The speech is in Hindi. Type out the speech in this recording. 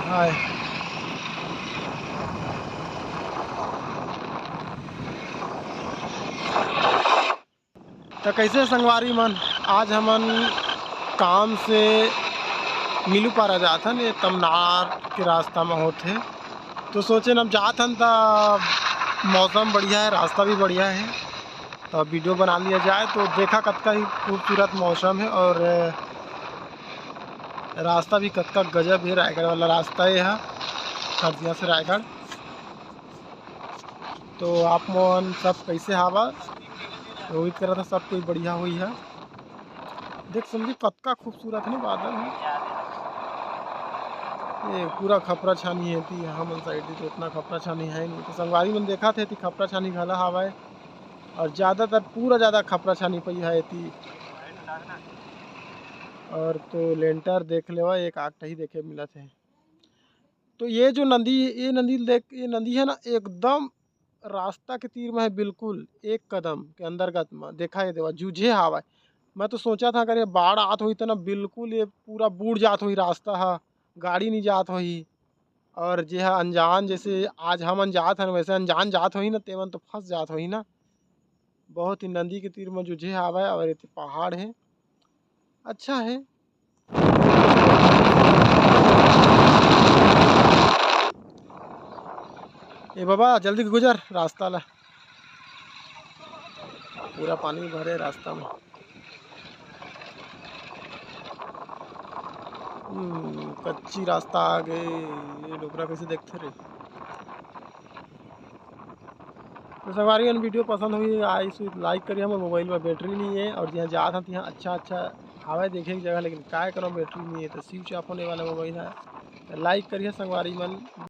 हाय। तो कैसे संगवारी मन, आज हमन काम से मिलू पारा जाथन, ये तमनार के रास्ता में होथे। तो सोचे हम जाथन त मौसम बढ़िया है, रास्ता भी बढ़िया है, तो वीडियो बना लिया जाए। तो देखा कतका ही खूबसूरत मौसम है और रास्ता भी कतका गजब है। रायगढ़ वाला रास्ता है यह, खरसिया से रायगढ़। तो आप मन सब कैसे हावा, उम्मीद करा था सब कोई बढ़िया हुई है। देख समझी कतका खूबसूरत है ना बादल है। ये पूरा खपरा छानी है थी यहाँ मन साइड तो उतना खपरा छानी है नहीं। तो संगवारी मन देखा थे खपरा छानी घला हवाए, और ज़्यादातर पूरा ज़्यादा खपरा छानी पई है थी। और तो लेंटर देख लेवा एक आगटा ही देखे मिला थे। तो ये जो नदी, ये नदी देख, ये नदी है ना एकदम रास्ता के तीर में है, बिल्कुल एक कदम के अंतर्गत में देखा ये देवा जूझे हवा। मैं तो सोचा था अगर ये बाढ़ आत हुई तो ना बिल्कुल ये पूरा बूढ़ जात हुई रास्ता, हा गाड़ी नहीं जात हुई। और जे हा अनजान, जैसे आज हम जात हन वैसे अनजान जात होही ना, तेमन तो फंस जात होही ना। बहुत ही नदी के तीर में जूझे हवा है और ये पहाड़ है, अच्छा है। ए बाबा जल्दी गुजर रास्ता ला, पूरा पानी भरे रास्ता में। कच्ची रास्ता आ गए, ये डोकरा कैसे देखते रहे। तो सवारी वीडियो पसंद हुई आई तो लाइक करिए। हमारे मोबाइल में बैटरी नहीं है और जहाँ जा था यहाँ अच्छा अच्छा हवा देखे की जगह, लेकिन क्या करो बैटरी नहीं है तो स्विच ऑफ होने वाला मोबाइल है। तो लाइक करिए संगवारी मन।